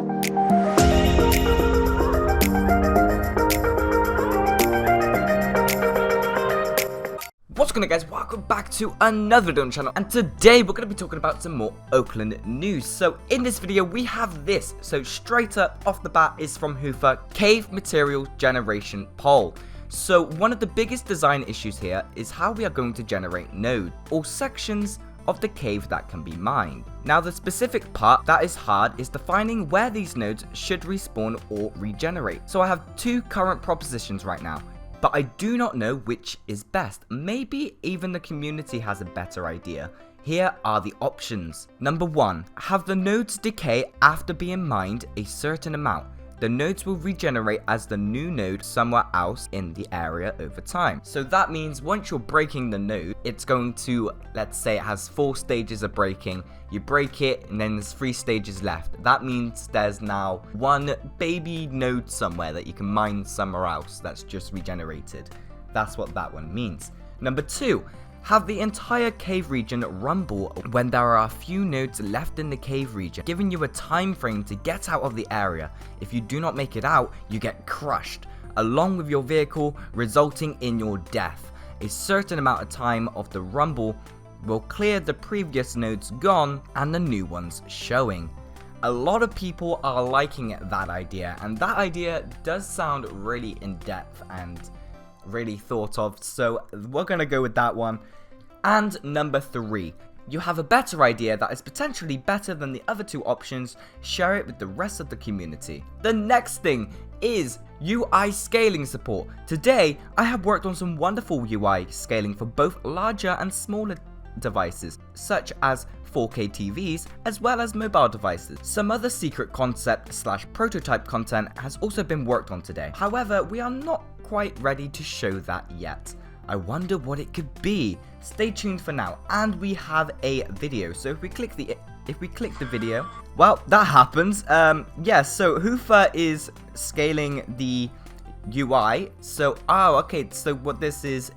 What's going on, guys? Welcome back to another video on the channel, and today we're going to be talking about some more Oakland news. So in this video we have this. So straight up off the bat is from Hoofer, Cave Material Generation Poll. So one of the biggest design issues here is how we are going to generate nodes or sections of the cave that can be mined. Now the specific part that is hard is defining where these nodes should respawn or regenerate. So I have two current propositions right now, but I do not know which is best. Maybe even the community has a better idea. Here are the options. Number 1, have the nodes decay after being mined a certain amount. The nodes will regenerate as the new node somewhere else in the area over time. So that means once you're breaking the node, it's going to, let's say it has 4 stages of breaking. You break it and then there's 3 stages left. That means there's now one baby node somewhere that you can mine somewhere else that's just regenerated. That's what that one means. Number 2, have the entire cave region rumble when there are a few nodes left in the cave region, giving you a time frame to get out of the area. If you do not make it out, you get crushed, along with your vehicle, resulting in your death. A certain amount of time of the rumble will clear the previous nodes gone and the new ones showing. A lot of people are liking that idea, and that idea does sound really in-depth and really thought of, so we're gonna go with that one. And number 3, you have a better idea that is potentially better than the other 2 options. Share it with the rest of the community. The next thing is UI scaling support. Today I have worked on some wonderful UI scaling for both larger and smaller devices, such as 4K TVs as well as mobile devices. Some other secret concept / prototype content has also been worked on today. However, we are not quite ready to show that yet. I wonder what it could be. Stay tuned for now. And we have a video. So if we click the video, well, that happens. Yeah, so Hoofer is scaling the UI. So okay, so what this is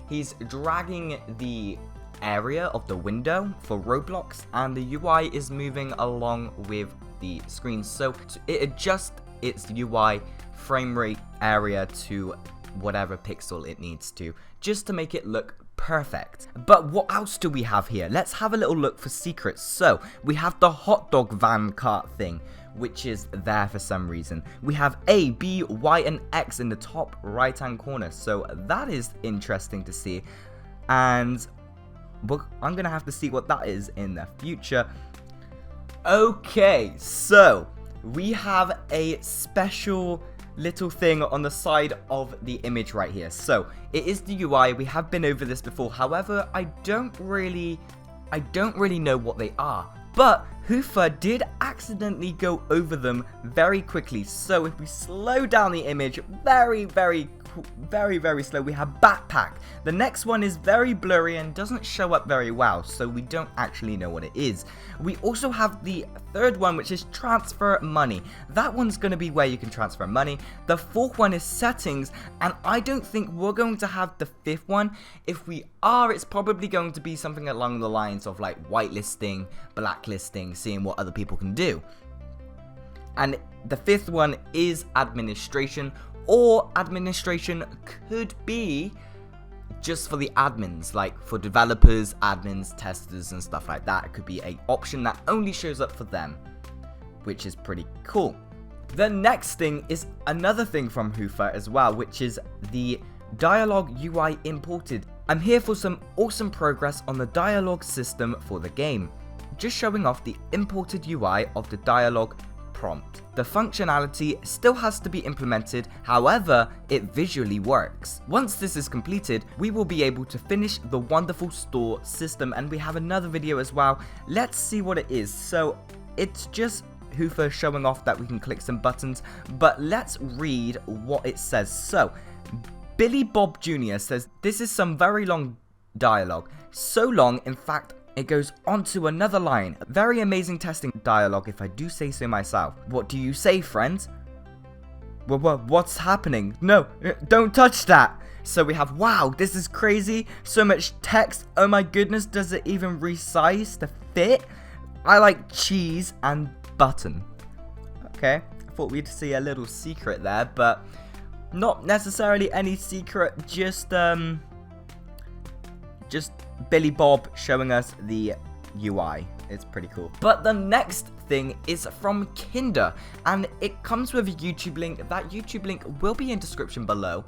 he's dragging the area of the window for Roblox, and the UI is moving along with the screen, so it adjusts its UI frame rate area to whatever pixel it needs to, just to make it look perfect. But what else do we have here? Let's have a little look for secrets. So we have the hot dog van cart thing, which is there for some reason. We have A, B, Y, and X in the top right hand corner, so that is interesting to see, and I'm gonna have to see what that is in the future. Okay, so we have a special little thing on the side of the image right here. So it is the UI. We have been over this before. However, I don't really know what they are. But Hoofer did accidentally go over them very quickly. So if we slow down the image very slow, we have backpack. The next one is very blurry and doesn't show up very well, so we don't actually know what it is. We also have the third one, which is transfer money. That one's going to be where you can transfer money. The fourth one is settings, and I don't think we're going to have the fifth one. If we are, it's probably going to be something along the lines of like whitelisting, blacklisting, seeing what other people can do. And the fifth one is administration, or administration could be just for the admins, like for developers, admins, testers, and stuff like that. It could be an option that only shows up for them, which is pretty cool. The next thing is another thing from Hoofer as well, which is the Dialog UI imported. I'm here for some awesome progress on the dialogue system for the game. Just showing off the imported UI of the dialogue prompt. The functionality still has to be implemented, however, it visually works. Once this is completed, we will be able to finish the wonderful store system, and we have another video as well. Let's see what it is. So it's just Hoofer showing off that we can click some buttons, but let's read what it says. So Billy Bob Jr. says this is some very long dialogue, so long in fact it goes on to another line. Very amazing testing dialogue, if I do say so myself. What do you say, friends? What's happening? No, don't touch that. So we have, wow, this is crazy. So much text. Oh my goodness, does it even resize to fit? I like cheese and button. Okay, I thought we'd see a little secret there, but not necessarily any secret, just Billy Bob showing us the UI. It's pretty cool. But the next thing is from Kinder, and it comes with a YouTube link. That YouTube link will be in description below.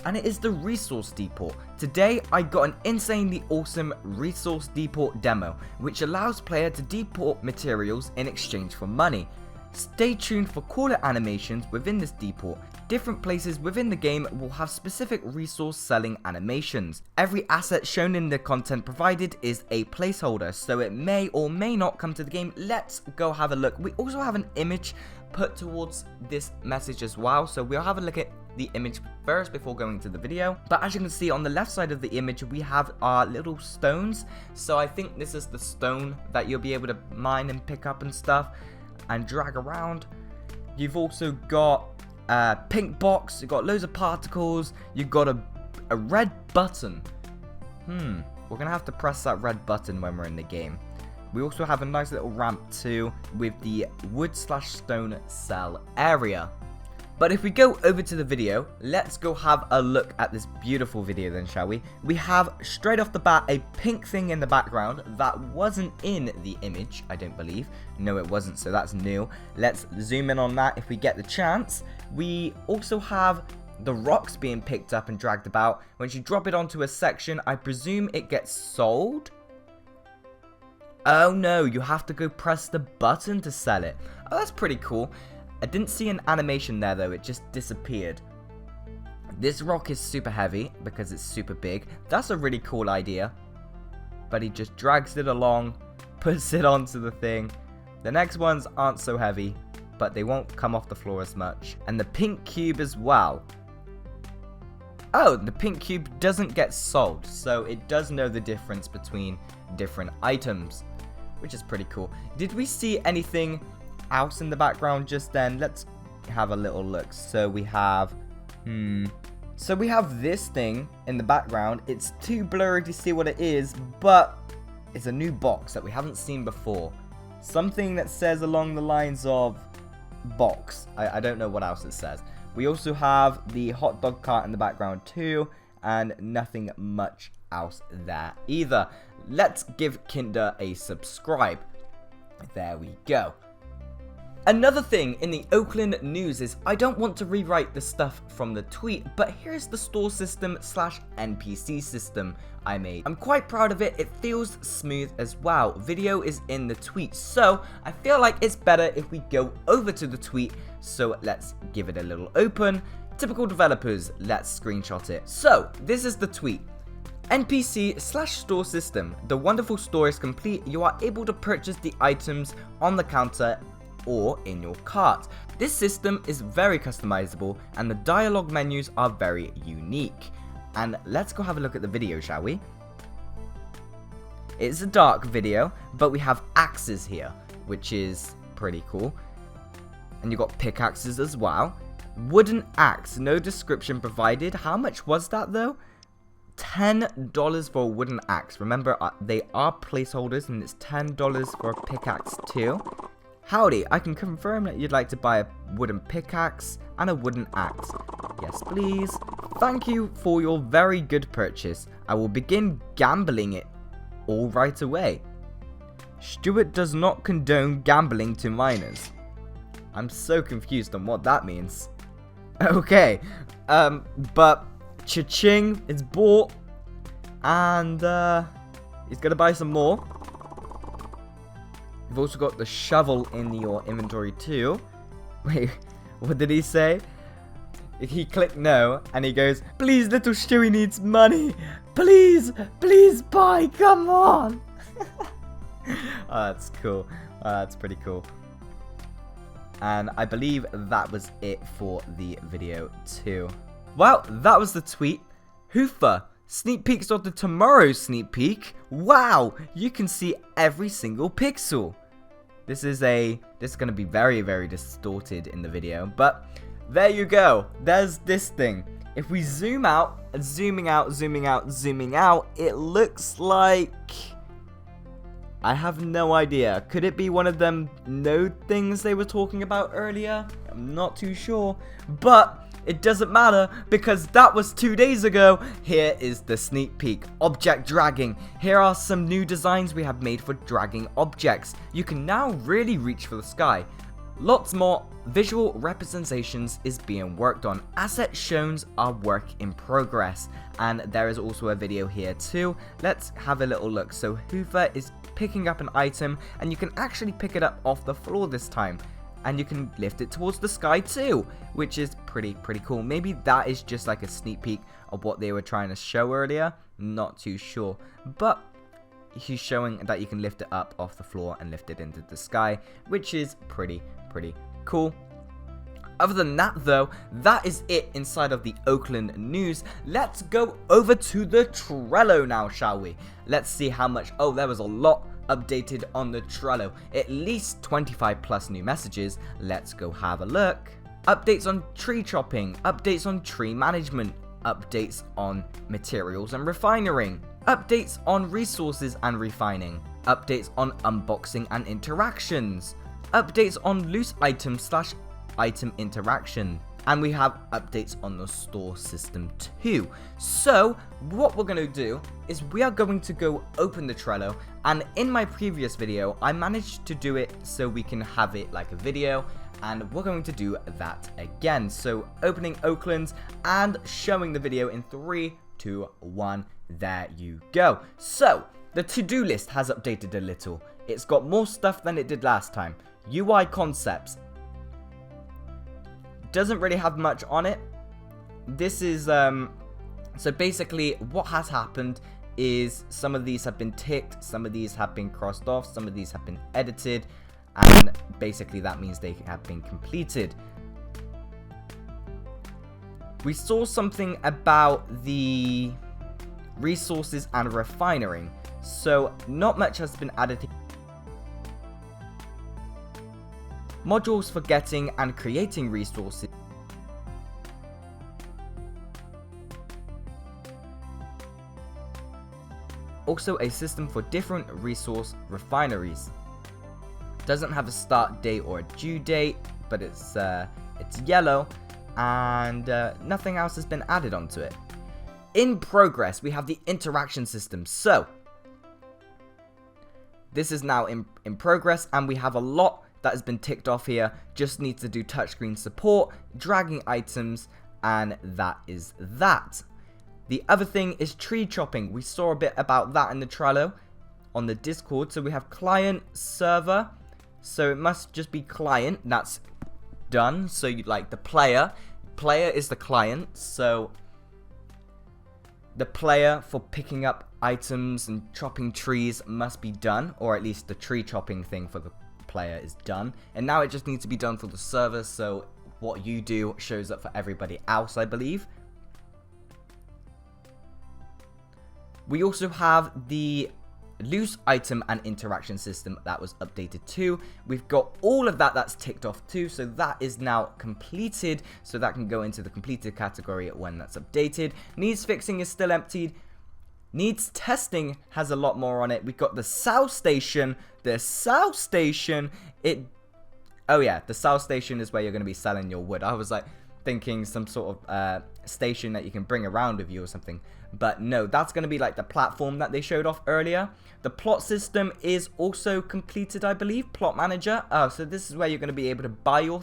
And it is the Resource Depot. Today, I got an insanely awesome Resource Depot demo, which allows player to deport materials in exchange for money. Stay tuned for cooler animations within this depot. Different places within the game will have specific resource selling animations. Every asset shown in the content provided is a placeholder, so it may or may not come to the game. Let's go have a look. We also have an image put towards this message as well, so we'll have a look at the image first before going to the video. But as you can see on the left side of the image, we have our little stones. So I think this is the stone that you'll be able to mine and pick up and stuff and drag around. You've also got a pink box, you've got loads of particles, you've got a red button. We're gonna have to press that red button when we're in the game. We also have a nice little ramp too with the wood/stone cell area. But if we go over to the video, let's go have a look at this beautiful video then, shall we? We have straight off the bat a pink thing in the background that wasn't in the image, I don't believe. No, it wasn't, so that's new. Let's zoom in on that if we get the chance. We also have the rocks being picked up and dragged about. Once you drop it onto a section, I presume it gets sold? Oh no, you have to go press the button to sell it. Oh, that's pretty cool. I didn't see an animation there though, it just disappeared. This rock is super heavy because it's super big. That's a really cool idea. But he just drags it along, puts it onto the thing. The next ones aren't so heavy, but they won't come off the floor as much. And the pink cube as well. Oh, the pink cube doesn't get sold, so it does know the difference between different items, which is pretty cool. Did we see anything else in the background just then? Let's have a little look. So we have this thing in the background. It's too blurry to see what it is, but it's a new box that we haven't seen before. Something that says along the lines of box. I don't know what else it says. We also have the hot dog cart in the background too, and nothing much else there either. Let's give Kinder a subscribe. There we go. Another thing in the Oakland news is I don't want to rewrite the stuff from the tweet, but here's the store system / NPC system I made. I'm quite proud of it. It feels smooth as well. Video is in the tweet, so I feel like it's better if we go over to the tweet. So let's give it a little open. Typical developers, let's screenshot it. So this is the tweet. NPC / store system. The wonderful store is complete. You are able to purchase the items on the counter or in your cart. This system is very customizable and the dialogue menus are very unique. And let's go have a look at the video, shall we? It's a dark video, but we have axes here, which is pretty cool. And you've got pickaxes as well. Wooden axe, no description provided. How much was that though? $10 for a wooden axe. Remember, they are placeholders and it's $10 for a pickaxe too. Howdy, I can confirm that you'd like to buy a wooden pickaxe and a wooden axe. Yes, please. Thank you for your very good purchase. I will begin gambling it all right away. Stuart does not condone gambling to minors. I'm so confused on what that means. Okay, but cha-ching, it's bought, and he's gonna buy some more. You've also got the shovel in your inventory too. Wait, what did he say? He clicked no, and he goes, please, little Stewie needs money. Please, please buy, come on. Oh, that's cool. That's pretty cool. And I believe that was it for the video too. Well, that was the tweet. Hoofer, sneak peeks of the tomorrow's sneak peek. Wow, you can see every single pixel. This is going to be very, very distorted in the video, but there you go. There's this thing. If we zoom out, zooming out, zooming out, zooming out, it looks like I have no idea. Could it be one of them node things they were talking about earlier? I'm not too sure. But it doesn't matter because that was 2 days ago. Here is the sneak peek. Object dragging. Here are some new designs we have made for dragging objects. You can now really reach for the sky. Lots more visual representations is being worked on. Asset shows are work in progress. And there is also a video here too. Let's have a little look. So Hoover is picking up an item and you can actually pick it up off the floor this time. And you can lift it towards the sky too, which is pretty cool. Maybe that is just like a sneak peek of what they were trying to show earlier. Not too sure. But he's showing that you can lift it up off the floor and lift it into the sky, which is pretty cool. Other than that though, that is it inside of the Oakland news. Let's go over to the Trello now, shall we? Let's see how much. Oh, there was a lot updated on the Trello. At least 25 plus new messages. Let's go have a look. Updates on tree chopping, updates on tree management, updates on materials and refining, updates on resources and refining, updates on unboxing and interactions, updates on loose items / item interaction, and we have updates on the store system too. So what we're going to do is we are going to go open the Trello, and in my previous video I managed to do it so we can have it like a video, and we're going to do that again. So opening Oaklands and showing the video in 3, 2, 1. There you go. So the to-do list has updated a little. It's got more stuff than it did last time. UI concepts doesn't really have much on it. This is so basically what has happened is some of these have been ticked, some of these have been crossed off, some of these have been edited, and basically that means they have been completed. We saw something about the resources and refining, so not much has been added. Modules for getting and creating resources. Also a system for different resource refineries. Doesn't have a start date or a due date, but it's yellow, and nothing else has been added onto it. In progress, we have the interaction system. So this is now in progress, and we have a lot that has been ticked off here. Just needs to do touchscreen support, dragging items, and that is that. The other thing is tree chopping. We saw a bit about that in the Trello on the Discord. So we have client, server. So it must just be client. That's done. So you like the player. Player is the client. So the player for picking up items and chopping trees must be done, or at least the tree chopping thing for the player is done, and now it just needs to be done for the server, so what you do shows up for everybody else, I believe. We also have the loose item and interaction system that was updated too. We've got all of that that's ticked off too, so that is now completed, so that can go into the completed category when that's updated. Needs fixing is still emptied. Needs testing has a lot more on it. We've got the South Station. The South Station, oh yeah, the South Station is where you're going to be selling your wood. I was like thinking some sort of station that you can bring around with you or something. But no, that's going to be like the platform that they showed off earlier. The plot system is also completed, I believe. Plot manager. Oh, so this is where you're going to be able to buy your...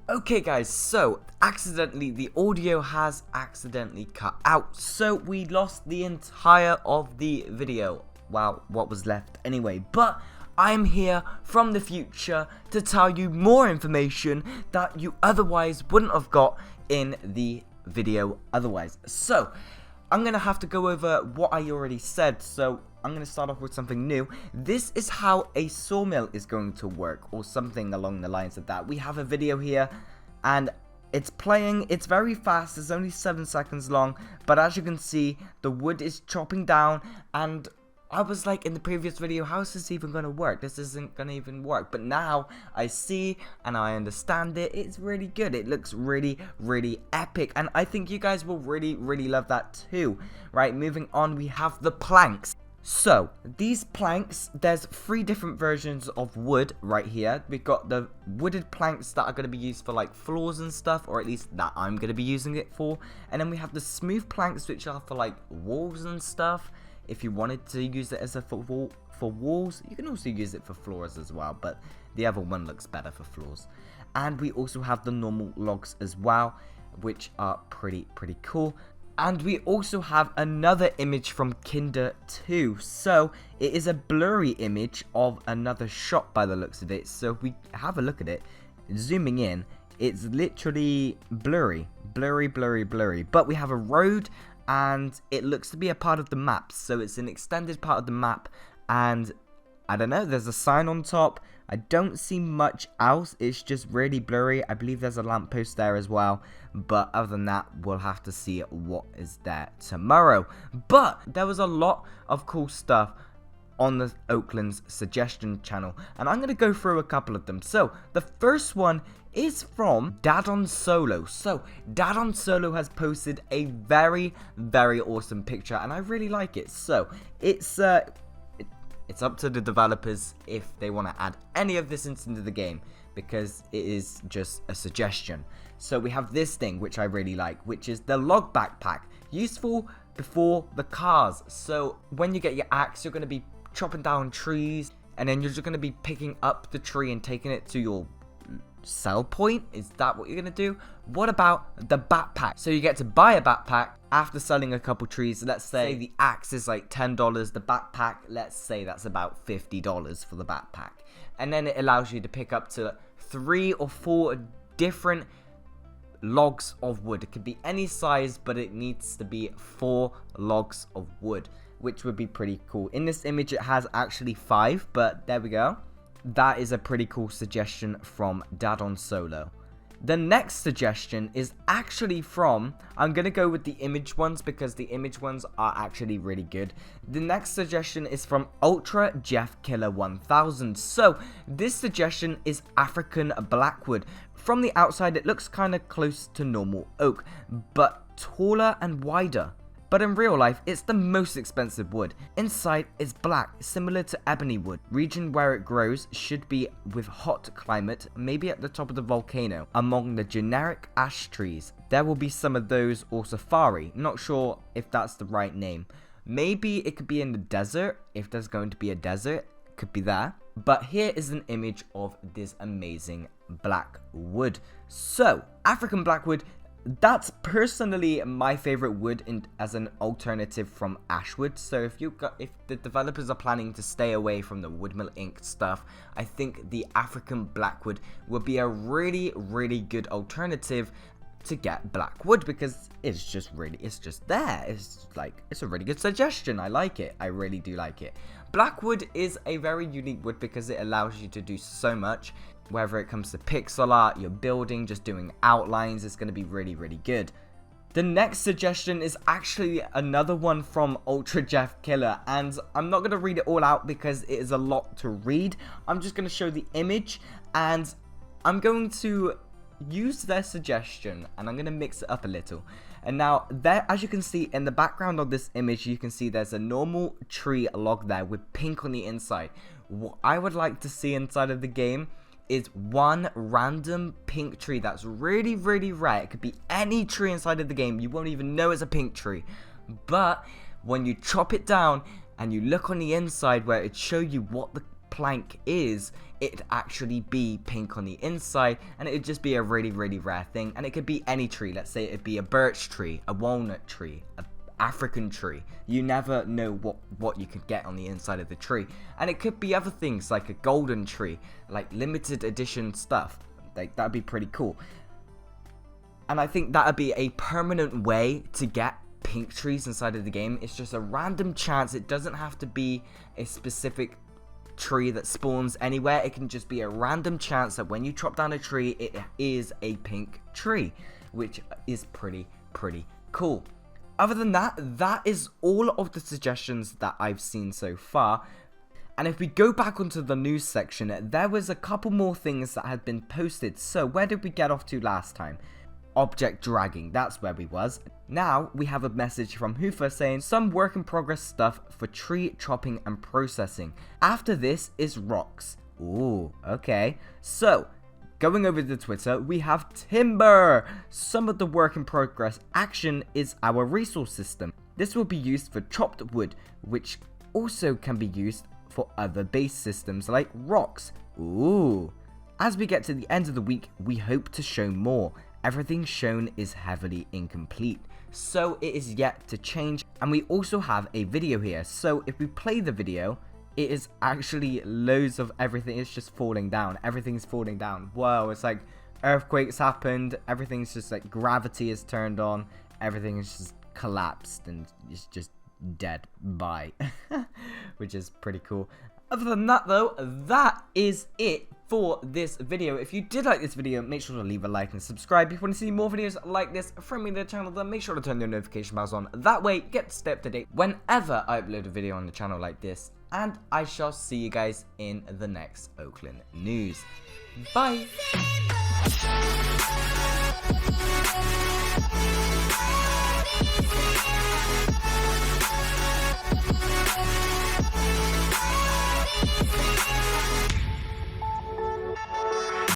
Okay guys, so accidentally the audio has accidentally cut out, so we lost the entire of the video. Wow, what was left anyway, but I'm here from the future to tell you more information that you otherwise wouldn't have got in the video otherwise. So I'm gonna have to go over what I already said, so I'm going to start off with something new. This is how a sawmill is going to work, or something along the lines of that. We have a video here, and it's playing. It's very fast. It's only 7 seconds long, but as you can see, the wood is chopping down, and I was like in the previous video, how is this even going to work? This isn't going to even work. But now I see and I understand it. It's really good. It looks really, really epic, and I think you guys will really, really love that too. Right, moving on, we have the planks. So, these planks, there's 3 different versions of wood right here. We've got the wooded planks that are going to be used for like floors and stuff, or at least that I'm going to be using it for. And then we have the smooth planks, which are for like walls and stuff. If you wanted to use it as a for walls, you can also use it for floors as well, but the other one looks better for floors. And we also have the normal logs as well, which are pretty cool. And we also have another image from Kinder 2. So, it is a blurry image of another shop by the looks of it. So, if we have a look at it, zooming in, it's literally blurry. But we have a road, and it looks to be a part of the map. So, it's an extended part of the map. And, I don't know, there's a sign on top. I don't see much else, it's just really blurry. I believe there's a lamppost there as well, but other than that, we'll have to see what is there tomorrow. But there was a lot of cool stuff on the Oaklands suggestion channel, and I'm going to go through a couple of them. So, the first one is from Dadon Solo. So, Dadon Solo has posted a very awesome picture, and I really like it. So, it's up to the developers if they want to add any of this into the game, because it is just a suggestion. So we have this thing, which I really like, which is the log backpack, useful before the cars. So when you get your axe, you're going to be chopping down trees, and then you're just going to be picking up the tree and taking it to your sell point. Is that what you're going to do? What about the backpack? So you get to buy a backpack after selling a couple trees. Let's say the axe is like $10, the backpack, let's say that's about $50 for the backpack. And then it allows you to pick up to 3 or 4 different logs of wood. It could be any size, but it needs to be 4 logs of wood, which would be pretty cool. In this image it has actually 5, but there we go. That is a pretty cool suggestion from Dadon Solo. The next suggestion is actually from, I'm going to go with the image ones because the image ones are actually really good. The next suggestion is from Ultra Jeff Killer 1000. So, this suggestion is African Blackwood. From the outside, it looks kind of close to normal oak, but taller and wider. But in real life, it's the most expensive wood. Inside is black, similar to ebony wood. Region where it grows should be with hot climate, maybe at the top of the volcano, among the generic ash trees. There will be some of those or safari, not sure if that's the right name. Maybe it could be in the desert, if there's going to be a desert, it could be there. But here is an image of this amazing black wood. So, African Blackwood, that's personally my favorite wood as an alternative from ashwood. So if the developers are planning to stay away from the Woodmill Inc. stuff, I think the African Blackwood would be a really good alternative to get black wood, because it's just there. It's a really good suggestion. I like it. I really do like it. Blackwood is a very unique wood because it allows you to do so much. Whether it comes to pixel art, your building, just doing outlines, it's going to be really good. The next suggestion is actually another one from Ultra Jeff Killer, and I'm not going to read it all out because it is a lot to read. I'm just going to show the image, and I'm going to use their suggestion, and I'm going to mix it up a little. And now, there, as you can see in the background of this image, you can see there's a normal tree log there with pink on the inside. What I would like to see inside of the game is one random pink tree that's really rare. It could be any tree inside of the game. You won't even know it's a pink tree. But when you chop it down and you look on the inside where it show you what the plank is, it'd actually be pink on the inside, and it'd just be a really rare thing. And it could be any tree. Let's say it'd be a birch tree, a walnut tree, a African tree. You never know what you could get on the inside of the tree. And it could be other things like a golden tree, like limited edition stuff. Like, that'd be pretty cool. And I think that'd be a permanent way to get pink trees inside of the game. It's just a random chance. It doesn't have to be a specific tree that spawns anywhere. It can just be a random chance that when you chop down a tree, it is a pink tree, which is pretty cool. Other than that, that is all of the suggestions that I've seen so far. And if we go back onto the news section, there was a couple more things that had been posted. So where did we get off to last time? object dragging. That's where we was. Now we have a message from Hoofer saying some work in progress stuff for tree chopping and processing. After this is rocks. Ooh, okay. So going over to Twitter, we have timber. Some of the work in progress action is our resource system. This will be used for chopped wood, which also can be used for other base systems like rocks. Ooh. As we get to the end of the week, we hope to show more. Everything shown is heavily incomplete, so it is yet to change. And we also have a video here, so if we play the video, it is actually loads of everything. It's just falling down. Everything's falling down. Whoa, it's like earthquakes happened. Everything's just like gravity is turned on. Everything is just collapsed and it's just dead. Bye. Which is pretty cool. Other than that though, that is it for this video. If you did like this video, make sure to leave a like and subscribe. If you want to see more videos like this from me on the channel, then make sure to turn your notification bells on. That way, you get to stay up to date whenever I upload a video on the channel like this. And I shall see you guys in the next Oakland news. Bye!